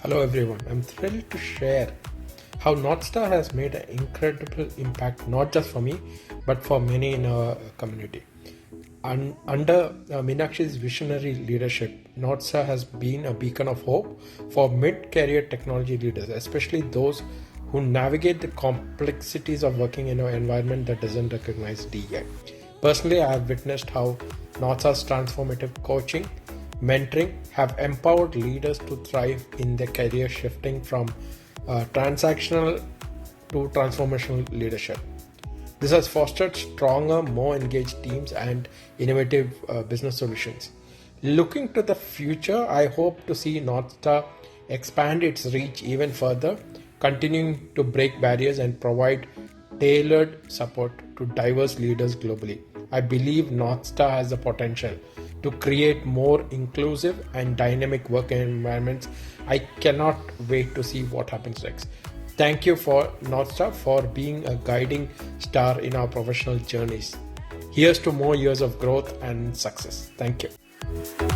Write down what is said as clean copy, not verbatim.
Hello everyone, I'm thrilled to share how North Star has made an incredible impact not just for me but for many in our community. Under Meenakshi's visionary leadership, North Star has been a beacon of hope for mid-career technology leaders, especially those who navigate the complexities of working in an environment that doesn't recognize DEI. Personally, I have witnessed how North Star's transformative coaching mentoring have empowered leaders to thrive in their career, shifting from transactional to transformational leadership. This has fostered stronger, more engaged teams and innovative business solutions. Looking to the future, I hope to see North Star expand its reach even further, continuing to break barriers and provide tailored support to diverse leaders globally. I believe North Star has the potential to create more inclusive and dynamic work environments. I cannot wait to see what happens next. Thank you for North Star for being a guiding star in our professional journeys. Here's to more years of growth and success. Thank you.